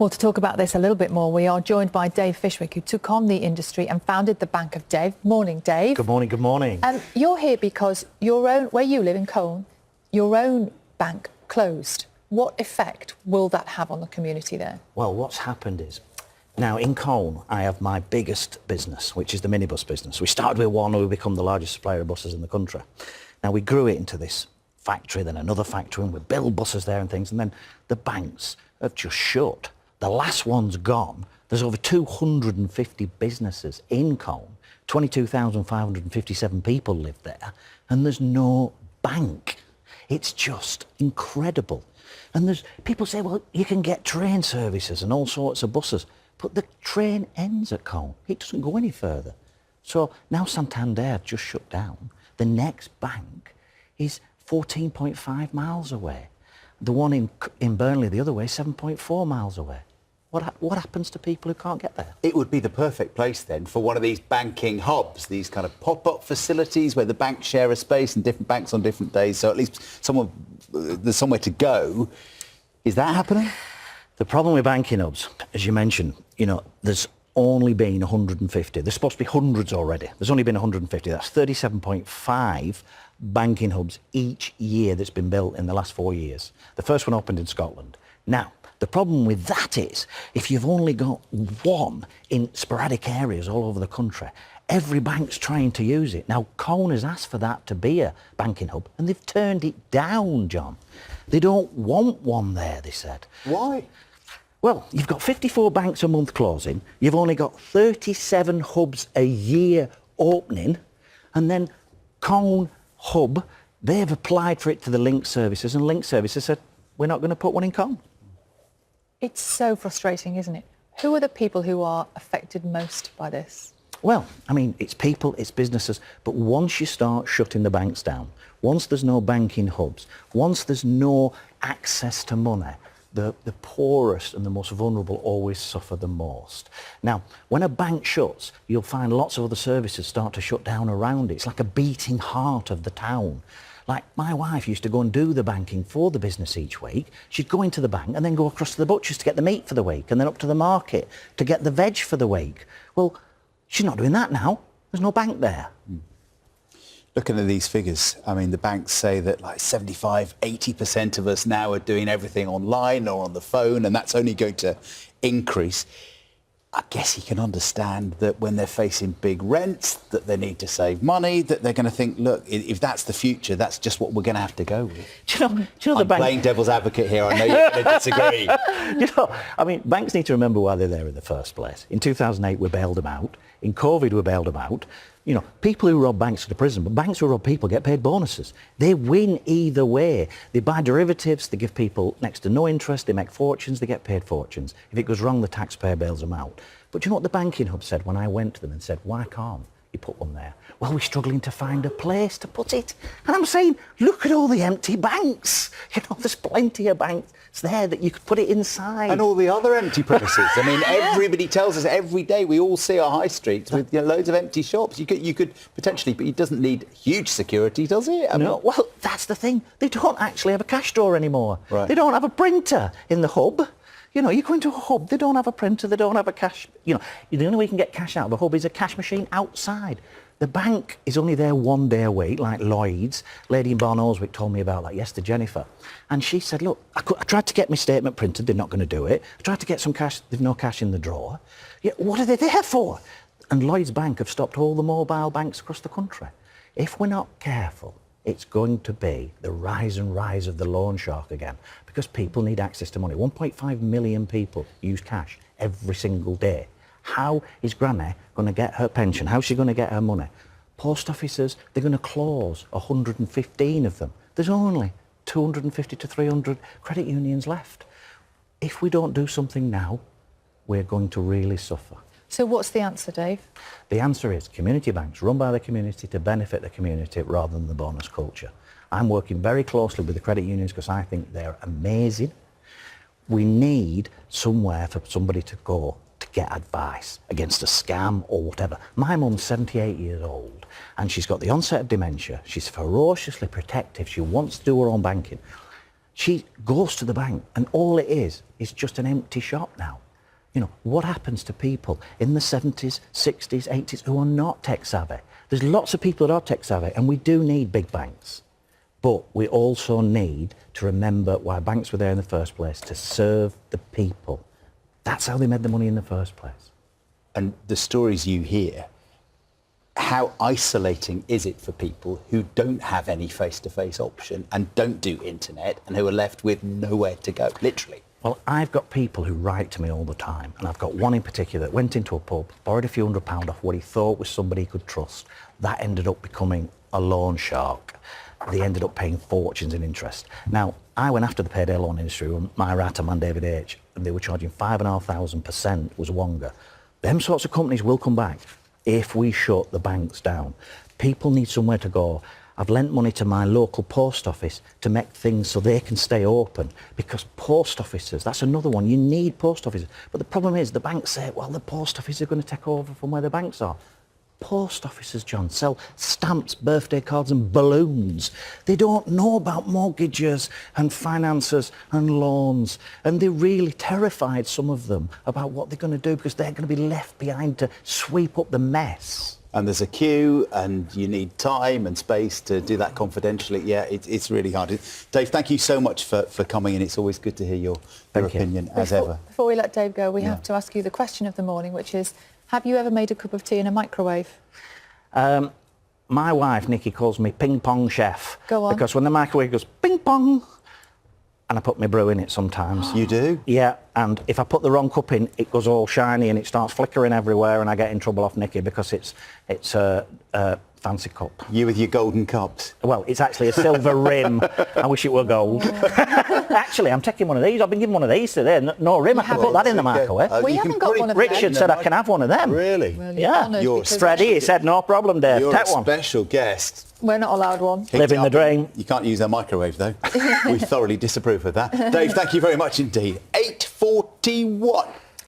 Well, to talk about this a little bit more, we are joined by Dave Fishwick, who took on the industry and founded the Bank of Dave. Morning, Dave. Good morning, good morning. You're here because your own, where you live in Colne, your own bank closed. What effect will that have on the community there? Well, what's happened is, now in Colne, I have my biggest business, which is the minibus business. We started with one and we become the largest supplier of buses in the country. Now, we grew it into this factory, then another factory, and we build buses there and things, and then the banks have just shut. The last one's gone. There's over 250 businesses in Colne, 22,557 people live there, and there's no bank. It's just incredible. And there's people say, well, you can get train services and all sorts of buses, but the train ends at Colne. It doesn't go any further. So now Santander just shut down. The next bank is 14.5 miles away. The one in Burnley the other way, 7.4 miles away. What happens to people who can't get there? It would be the perfect place then for one of these banking hubs, these kind of pop-up facilities where the banks share a space and different banks on different days, so at least there's somewhere to go. Is that happening? The problem with banking hubs, as you mentioned, there's only been 150. There's supposed to be hundreds already. There's only been 150. That's 37.5 banking hubs each year that's been built in the last 4 years. The first one opened in Scotland. Now, the problem with that is, if you've only got one in sporadic areas all over the country, every bank's trying to use it. Now, Colne has asked for that to be a banking hub, and they've turned it down, John. They don't want one there, they said. Why? Well, you've got 54 banks a month closing, you've only got 37 hubs a year opening, and then Colne Hub, they've applied for it to the Link Services, and Link Services said, we're not going to put one in Colne. It's so frustrating, isn't it? Who are the people who are affected most by this? Well, I mean, it's people, it's businesses, but once you start shutting the banks down, once there's no banking hubs, once there's no access to money, the poorest and the most vulnerable always suffer the most. Now, when a bank shuts, you'll find lots of other services start to shut down around it. It's like a beating heart of the town. Like, my wife used to go and do the banking for the business each week. She'd go into the bank and then go across to the butcher's to get the meat for the week, and then up to the market to get the veg for the week. Well, she's not doing that now. There's no bank there. Looking at these figures, I mean, the banks say that like 75, 80% of us now are doing everything online or on the phone, and that's only going to increase. I guess you can understand that when they're facing big rents, that they need to save money, that they're going to think, look, if that's the future, that's just what we're going to have to go with. Do you know I'm playing devil's advocate here. I know you're going to disagree. I mean, banks need to remember why they're there in the first place. In 2008, we bailed them out. In COVID, we bailed them out. People who rob banks go to prison, but banks who rob people get paid bonuses. They win either way. They buy derivatives, they give people next to no interest, they make fortunes, they get paid fortunes. If it goes wrong, the taxpayer bails them out. But do you know what the banking hub said when I went to them and said, why can't you put one there? Well, we're struggling to find a place to put it. And I'm saying, look at all the empty banks. There's plenty of banks there that you could put it inside. And all the other empty premises. I mean, everybody tells us every day, we all see our high streets with loads of empty shops. You could potentially, but it doesn't need huge security, does it? No, well, that's the thing. They don't actually have a cash drawer anymore. Right. They don't have a printer in the hub. You go into a hub, they don't have a printer, they don't have a cash. The only way you can get cash out of a hub is a cash machine outside. The bank is only there one day a week, like Lloyd's. Lady in Barnoldswick told me about that yesterday, Jennifer. And she said, look, I tried to get my statement printed, they're not going to do it. I tried to get some cash, they've no cash in the drawer. Yeah, what are they there for? And Lloyd's Bank have stopped all the mobile banks across the country. If we're not careful, it's going to be the rise and rise of the loan shark again, because people need access to money. 1.5 million people use cash every single day. How is Granny going to get her pension? How's she going to get her money? Post offices, they're going to close 115 of them. There's only 250 to 300 credit unions left. If we don't do something now, we're going to really suffer. So what's the answer, Dave? The answer is community banks run by the community to benefit the community rather than the bonus culture. I'm working very closely with the credit unions because I think they're amazing. We need somewhere for somebody to go to get advice against a scam or whatever. My mum's 78 years old and she's got the onset of dementia. She's ferociously protective. She wants to do her own banking. She goes to the bank and all it is just an empty shop now. You know, what happens to people in the 70s, 60s, 80s who are not tech savvy? There's lots of people that are tech savvy and we do need big banks. But we also need to remember why banks were there in the first place, to serve the people. That's how they made the money in the first place. And the stories you hear, how isolating is it for people who don't have any face-to-face option and don't do internet and who are left with nowhere to go, literally? Well, I've got people who write to me all the time, and I've got one in particular that went into a pub, borrowed a few £100 off what he thought was somebody he could trust. That ended up becoming a loan shark. They ended up paying fortunes in interest. Now, I went after the payday loan industry with my Rata man David H, and they were charging 5,500% was Wonga. Them sorts of companies will come back if we shut the banks down. People need somewhere to go. I've lent money to my local post office to make things so they can stay open, because post offices, that's another one, you need post offices. But the problem is the banks say, well, the post offices are going to take over from where the banks are. Post offices, John, sell stamps, birthday cards and balloons. They don't know about mortgages and finances and loans, and they're really terrified, some of them, about what they're going to do because they're going to be left behind to sweep up the mess. And there's a queue and you need time and space to do that confidentially. Yeah, it's really hard. Dave, thank you so much for coming in. It's always good to hear your opinion, as ever. Before we let Dave go, we have to ask you the question of the morning, which is, have you ever made a cup of tea in a microwave? My wife, Nikki, calls me ping pong chef. Go on. Because when the microwave goes ping pong, and I put my brew in it sometimes. You do? Yeah, and if I put the wrong cup in, it goes all shiny and it starts flickering everywhere, and I get in trouble off Nikki because it's a fancy cup. You with your golden cups. Well, it's actually a silver rim. I wish it were gold. Actually, I'm taking one of these. I've been given one of these today. No rim. I can put that in the microwave. We haven't got one of them. Richard said I can have one of them. Really? Well, Yeah. Freddie, he said, no problem, Dave. You're Take a one. special guest. We're not allowed one. Live in the dream. You can't use our microwave, though. We thoroughly disapprove of that. Dave, thank you very much indeed. 8:41.